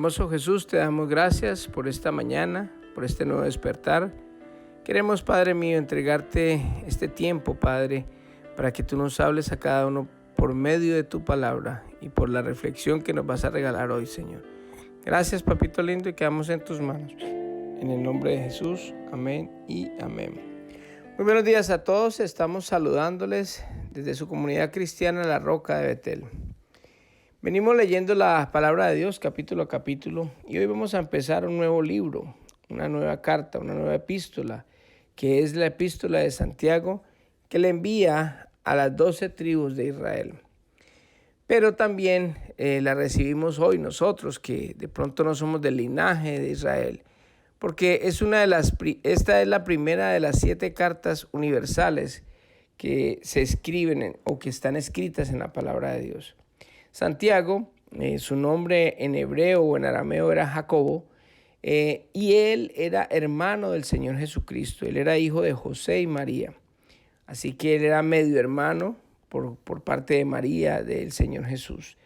Hermoso Jesús, te damos gracias por esta mañana, por este nuevo despertar. Queremos, Padre mío, entregarte este tiempo, Padre, para que tú nos hables a cada uno por medio de tu palabra y por la reflexión que nos vas a regalar hoy, Señor. Gracias, Papito lindo, y quedamos en tus manos. En el nombre de Jesús, amén y amén. Muy buenos días a todos, estamos saludándoles desde su comunidad cristiana La Roca de Betel. Venimos leyendo la palabra de Dios capítulo a capítulo y hoy vamos a empezar un nuevo libro, una nueva carta, una nueva epístola, que es la epístola de Santiago, que le envía a las 12 tribus de Israel. Pero también la recibimos hoy nosotros, que de pronto no somos del linaje de Israel, porque esta es la primera de las 7 cartas universales que se escriben o que están escritas en la palabra de Dios. Santiago, su nombre en hebreo o en arameo era Jacobo, y él era hermano del Señor Jesucristo. Él era hijo de José y María. Así que él era medio hermano por parte de María del Señor Jesús.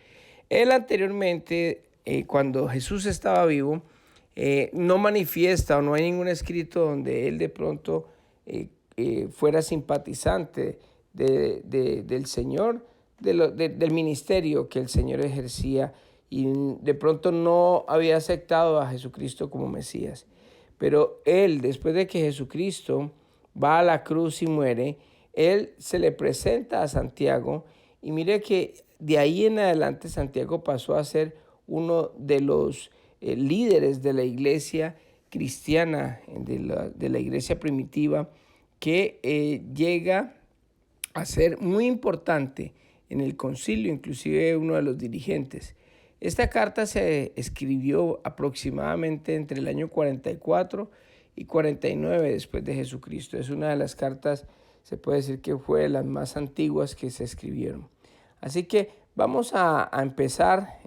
Él anteriormente, cuando Jesús estaba vivo, no manifiesta o no hay ningún escrito donde él de pronto fuera simpatizante del Señor, del ministerio que el Señor ejercía, y de pronto no había aceptado a Jesucristo como Mesías. Pero él, después de que Jesucristo va a la cruz y muere, él se le presenta a Santiago, y mire que de ahí en adelante Santiago pasó a ser uno de los líderes de la iglesia cristiana, de la iglesia primitiva, que llega a ser muy importante en el concilio, inclusive uno de los dirigentes. Esta carta se escribió aproximadamente entre el año 44 y 49 después de Jesucristo. Es una de las cartas, se puede decir que fue de las más antiguas que se escribieron. Así que vamos a empezar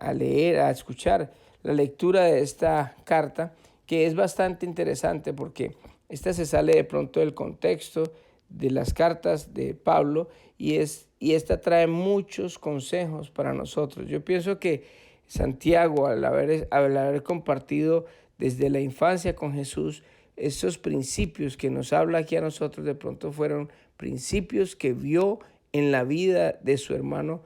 a leer, a escuchar la lectura de esta carta, que es bastante interesante porque esta se sale de pronto del contexto de las cartas de Pablo y esta trae muchos consejos para nosotros. Yo pienso que Santiago, al haber compartido desde la infancia con Jesús, esos principios que nos habla aquí a nosotros de pronto fueron principios que vio en la vida de su hermano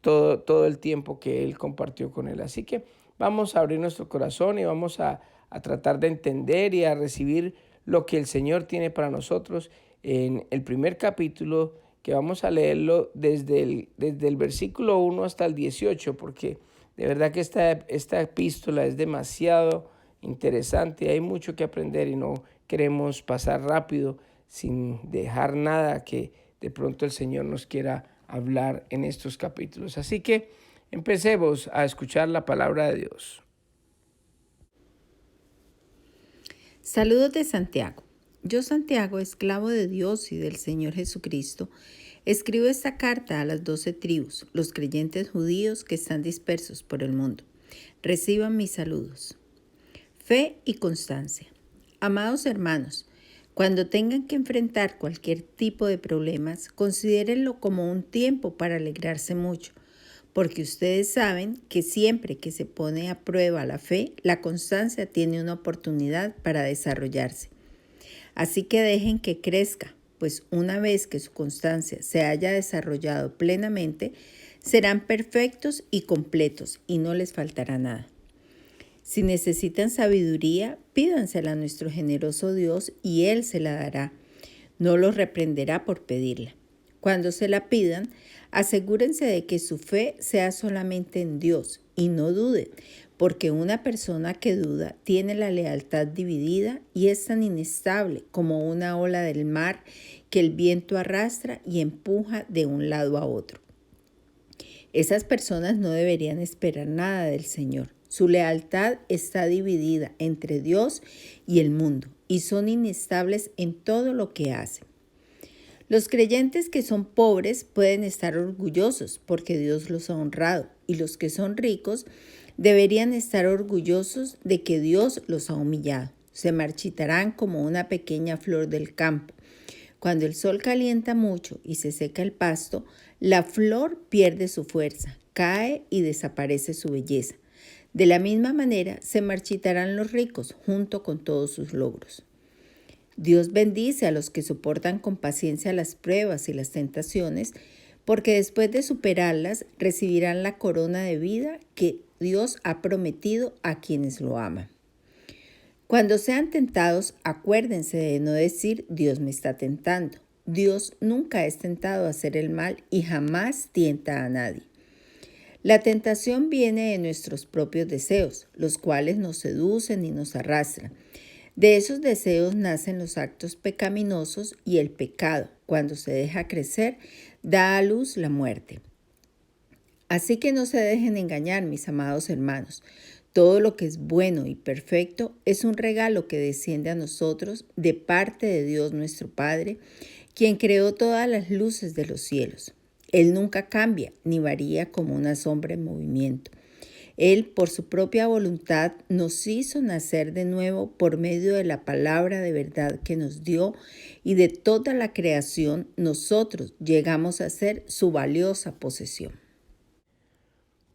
todo el tiempo que él compartió con él. Así que vamos a abrir nuestro corazón y vamos a tratar de entender y a recibir lo que el Señor tiene para nosotros en el primer capítulo, que vamos a leerlo desde el versículo 1 hasta el 18, porque de verdad que esta epístola es demasiado interesante, hay mucho que aprender y no queremos pasar rápido sin dejar nada que de pronto el Señor nos quiera hablar en estos capítulos. Así que empecemos a escuchar la palabra de Dios. Saludos de Santiago. Yo, Santiago, esclavo de Dios y del Señor Jesucristo, escribo esta carta a las 12 tribus, los creyentes judíos que están dispersos por el mundo. Reciban mis saludos. Fe y constancia. Amados hermanos, cuando tengan que enfrentar cualquier tipo de problemas, considérenlo como un tiempo para alegrarse mucho, porque ustedes saben que siempre que se pone a prueba la fe, la constancia tiene una oportunidad para desarrollarse. Así que dejen que crezca, pues una vez que su constancia se haya desarrollado plenamente, serán perfectos y completos y no les faltará nada. Si necesitan sabiduría, pídansela a nuestro generoso Dios y Él se la dará. No los reprenderá por pedirla. Cuando se la pidan, asegúrense de que su fe sea solamente en Dios y no duden, porque una persona que duda tiene la lealtad dividida y es tan inestable como una ola del mar que el viento arrastra y empuja de un lado a otro. Esas personas no deberían esperar nada del Señor. Su lealtad está dividida entre Dios y el mundo y son inestables en todo lo que hacen. Los creyentes que son pobres pueden estar orgullosos porque Dios los ha honrado, y los que son ricos deberían estar orgullosos de que Dios los ha humillado. Se marchitarán como una pequeña flor del campo. Cuando el sol calienta mucho y se seca el pasto, la flor pierde su fuerza, cae y desaparece su belleza. De la misma manera se marchitarán los ricos junto con todos sus logros. Dios bendice a los que soportan con paciencia las pruebas y las tentaciones, porque después de superarlas recibirán la corona de vida que Dios ha prometido a quienes lo aman. Cuando sean tentados, acuérdense de no decir Dios me está tentando. Dios nunca es tentado a hacer el mal y jamás tienta a nadie. La tentación viene de nuestros propios deseos, los cuales nos seducen y nos arrastran. De esos deseos nacen los actos pecaminosos y el pecado, cuando se deja crecer, da a luz la muerte. Así que no se dejen engañar, mis amados hermanos. Todo lo que es bueno y perfecto es un regalo que desciende a nosotros de parte de Dios nuestro Padre, quien creó todas las luces de los cielos. Él nunca cambia ni varía como una sombra en movimiento. Él, por su propia voluntad, nos hizo nacer de nuevo por medio de la palabra de verdad que nos dio, y de toda la creación nosotros llegamos a ser su valiosa posesión.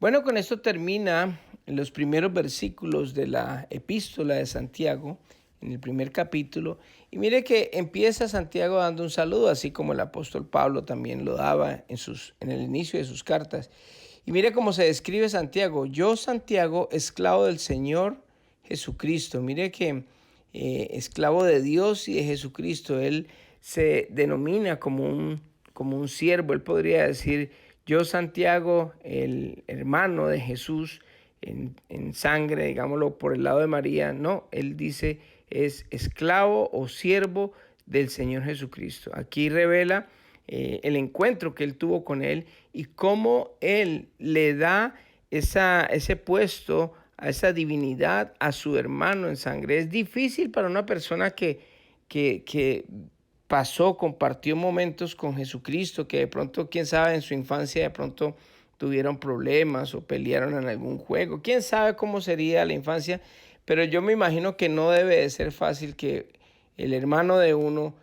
Bueno, con esto termina los primeros versículos de la epístola de Santiago, en el primer capítulo. Y mire que empieza Santiago dando un saludo, así como el apóstol Pablo también lo daba en el inicio de sus cartas. Y mire cómo se describe Santiago: yo, Santiago, esclavo del Señor Jesucristo. Mire que esclavo de Dios y de Jesucristo. Él se denomina como un siervo. Él podría decir: yo, Santiago, el hermano de Jesús en sangre, digámoslo, por el lado de María. No, él dice es esclavo o siervo del Señor Jesucristo. Aquí revela el encuentro que él tuvo con él y cómo él le da ese puesto, a esa divinidad, a su hermano en sangre. Es difícil para una persona que compartió momentos con Jesucristo, que de pronto, quién sabe, en su infancia de pronto tuvieron problemas o pelearon en algún juego. Quién sabe cómo sería la infancia, pero yo me imagino que no debe de ser fácil que el hermano de uno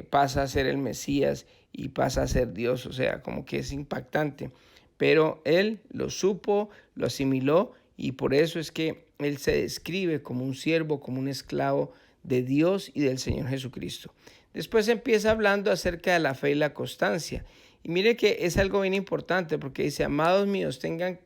pasa a ser el Mesías y pasa a ser Dios. O sea, como que es impactante. Pero él lo supo, lo asimiló, y por eso es que él se describe como un siervo, como un esclavo de Dios y del Señor Jesucristo. Después empieza hablando acerca de la fe y la constancia. Y mire que es algo bien importante, porque dice: amados míos,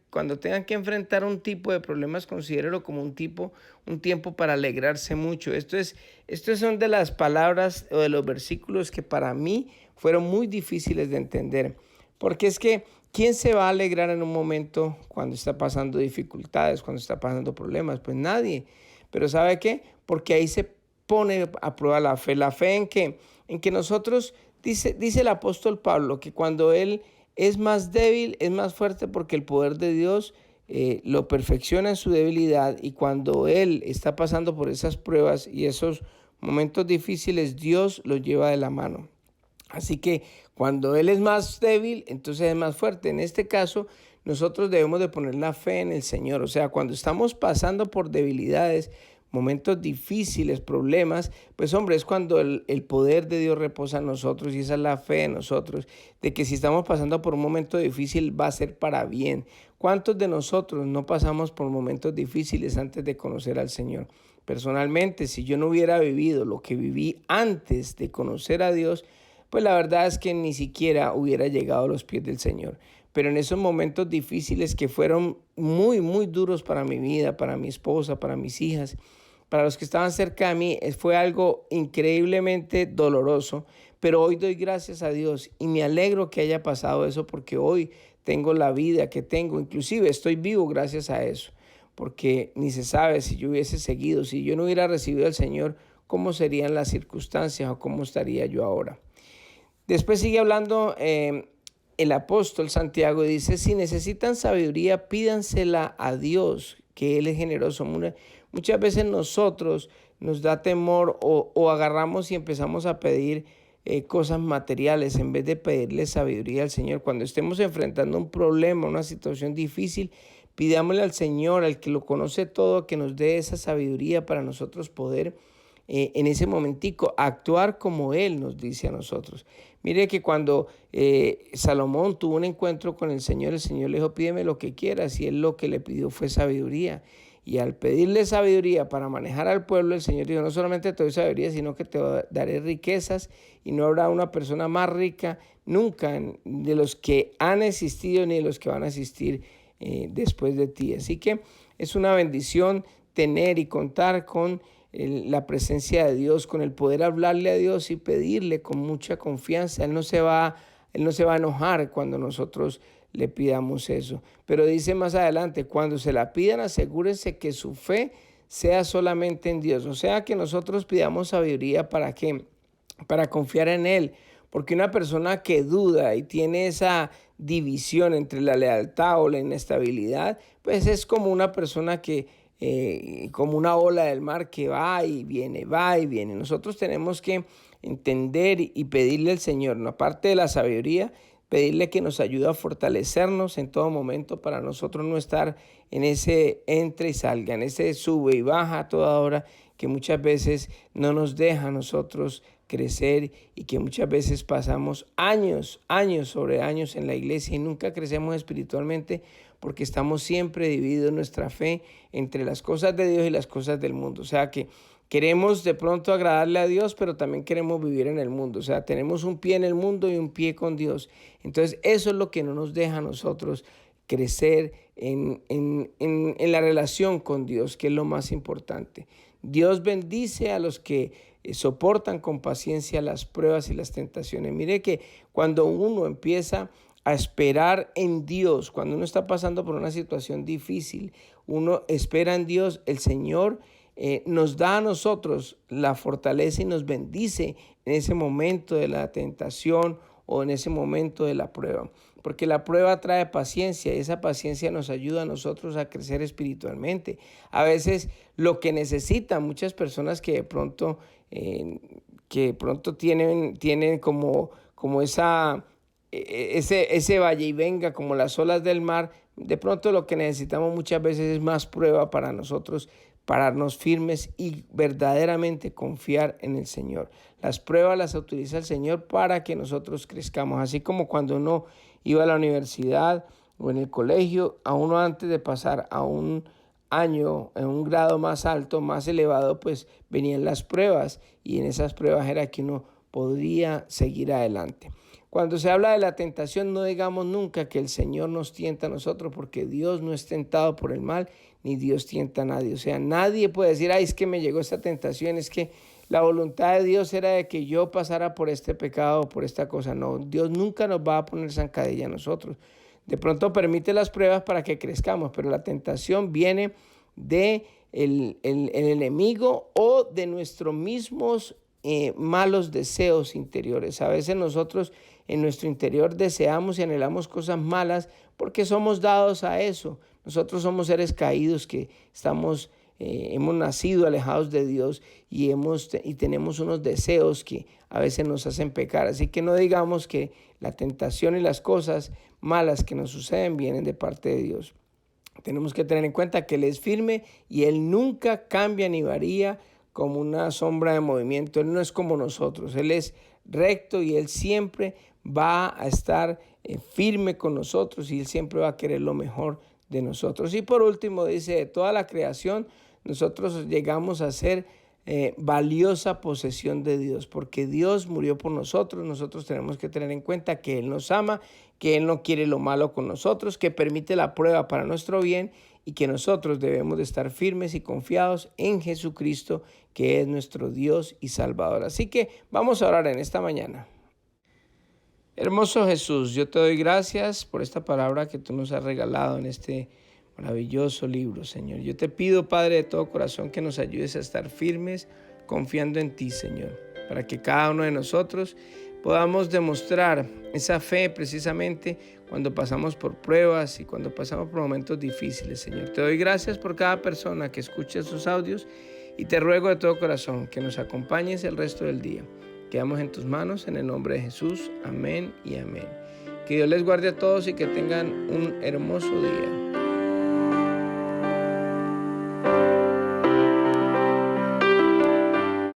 cuando tengan que enfrentar un tipo de problemas, considérelo como un tiempo para alegrarse mucho. Estos son de las palabras o de los versículos que para mí fueron muy difíciles de entender. Porque es que, ¿quién se va a alegrar en un momento cuando está pasando dificultades, cuando está pasando problemas? Pues nadie. Pero ¿sabe qué? Porque ahí se pone a prueba la fe. La fe en que nosotros, dice el apóstol Pablo, que cuando él es más débil, es más fuerte, porque el poder de Dios lo perfecciona en su debilidad. Y cuando él está pasando por esas pruebas y esos momentos difíciles, Dios lo lleva de la mano. Así que cuando él es más débil, entonces es más fuerte. En este caso, nosotros debemos de poner la fe en el Señor. O sea, cuando estamos pasando por debilidades, momentos difíciles, problemas, pues hombre, es cuando el poder de Dios reposa en nosotros, y esa es la fe en nosotros, de que si estamos pasando por un momento difícil va a ser para bien. ¿Cuántos de nosotros no pasamos por momentos difíciles antes de conocer al Señor? Personalmente, si yo no hubiera vivido lo que viví antes de conocer a Dios, pues la verdad es que ni siquiera hubiera llegado a los pies del Señor. Pero en esos momentos difíciles que fueron muy, muy duros para mi vida, para mi esposa, para mis hijas, para los que estaban cerca de mí, fue algo increíblemente doloroso. Pero hoy doy gracias a Dios y me alegro que haya pasado eso, porque hoy tengo la vida que tengo. Inclusive estoy vivo gracias a eso, porque ni se sabe si yo hubiese seguido, si yo no hubiera recibido al Señor, cómo serían las circunstancias o cómo estaría yo ahora. Después sigue hablando el apóstol Santiago y dice: si necesitan sabiduría, pídansela a Dios, que Él es generoso. Muchas veces nosotros nos da temor o agarramos y empezamos a pedir cosas materiales en vez de pedirle sabiduría al Señor. Cuando estemos enfrentando un problema, una situación difícil, pidámosle al Señor, al que lo conoce todo, que nos dé esa sabiduría para nosotros poder en ese momentico, actuar como Él nos dice a nosotros. Mire que cuando Salomón tuvo un encuentro con el Señor le dijo, pídeme lo que quieras, y él lo que le pidió fue sabiduría. Y al pedirle sabiduría para manejar al pueblo, el Señor dijo, no solamente te doy sabiduría, sino que te daré riquezas, y no habrá una persona más rica nunca de los que han existido ni de los que van a existir después de ti. Así que es una bendición tener y contar con la presencia de Dios, con el poder hablarle a Dios y pedirle con mucha confianza. Él no se va a enojar cuando nosotros le pidamos eso. Pero dice más adelante, cuando se la pidan, asegúrense que su fe sea solamente en Dios. O sea, que nosotros pidamos sabiduría ¿para qué? Para confiar en Él. Porque una persona que duda y tiene esa división entre la lealtad o la inestabilidad, pues es como una persona como una ola del mar que va y viene, va y viene. Nosotros tenemos que entender y pedirle al Señor, ¿no? Aparte de la sabiduría, pedirle que nos ayude a fortalecernos en todo momento para nosotros no estar en ese entre y salga, en ese sube y baja a toda hora que muchas veces no nos deja a nosotros crecer y que muchas veces pasamos años sobre años en la iglesia y nunca crecemos espiritualmente porque estamos siempre divididos en nuestra fe entre las cosas de Dios y las cosas del mundo. O sea que queremos de pronto agradarle a Dios, pero también queremos vivir en el mundo. O sea, tenemos un pie en el mundo y un pie con Dios. Entonces, eso es lo que no nos deja a nosotros crecer en la relación con Dios, que es lo más importante. Dios bendice a los que soportan con paciencia las pruebas y las tentaciones. Mire que cuando uno empieza a esperar en Dios, cuando uno está pasando por una situación difícil, uno espera en Dios, el Señor nos da a nosotros la fortaleza y nos bendice en ese momento de la tentación o en ese momento de la prueba. Porque la prueba trae paciencia y esa paciencia nos ayuda a nosotros a crecer espiritualmente. A veces lo que necesitan muchas personas que de pronto tienen como ese valle y venga, como las olas del mar, de pronto lo que necesitamos muchas veces es más prueba para nosotros pararnos firmes y verdaderamente confiar en el Señor. Las pruebas las utiliza el Señor para que nosotros crezcamos, así como cuando uno iba a la universidad o en el colegio, a uno antes de pasar a un año en un grado más alto, más elevado, pues venían las pruebas y en esas pruebas era que uno podría seguir adelante. Cuando se habla de la tentación, no digamos nunca que el Señor nos tienta a nosotros, porque Dios no es tentado por el mal, ni Dios tienta a nadie. O sea, nadie puede decir, ay, es que me llegó esta tentación, es que la voluntad de Dios era de que yo pasara por este pecado o por esta cosa. No, Dios nunca nos va a poner zancadilla a nosotros. De pronto permite las pruebas para que crezcamos, pero la tentación viene de el enemigo o de nuestros mismos malos deseos interiores. A veces nosotros en nuestro interior deseamos y anhelamos cosas malas porque somos dados a eso. Nosotros somos seres caídos que hemos nacido alejados de Dios y tenemos unos deseos que a veces nos hacen pecar. Así que no digamos que la tentación y las cosas malas que nos suceden vienen de parte de Dios. Tenemos que tener en cuenta que Él es firme y Él nunca cambia ni varía como una sombra de movimiento. Él no es como nosotros, Él es recto y Él siempre va a estar firme con nosotros y Él siempre va a querer lo mejor de nosotros. Y por último dice, de toda la creación nosotros llegamos a ser valiosa posesión de Dios, porque Dios murió por nosotros. Nosotros tenemos que tener en cuenta que Él nos ama, que Él no quiere lo malo con nosotros, que permite la prueba para nuestro bien y que nosotros debemos de estar firmes y confiados en Jesucristo, que es nuestro Dios y Salvador. Así que vamos a orar en esta mañana. Hermoso Jesús, yo te doy gracias por esta palabra que tú nos has regalado en este maravilloso libro, Señor. Yo te pido, Padre, de todo corazón, que nos ayudes a estar firmes, confiando en ti, Señor, para que cada uno de nosotros podamos demostrar esa fe precisamente cuando pasamos por pruebas y cuando pasamos por momentos difíciles, Señor. Te doy gracias por cada persona que escucha sus audios y te ruego de todo corazón que nos acompañes el resto del día. Quedamos en tus manos, en el nombre de Jesús. Amén y amén. Que Dios les guarde a todos y que tengan un hermoso día.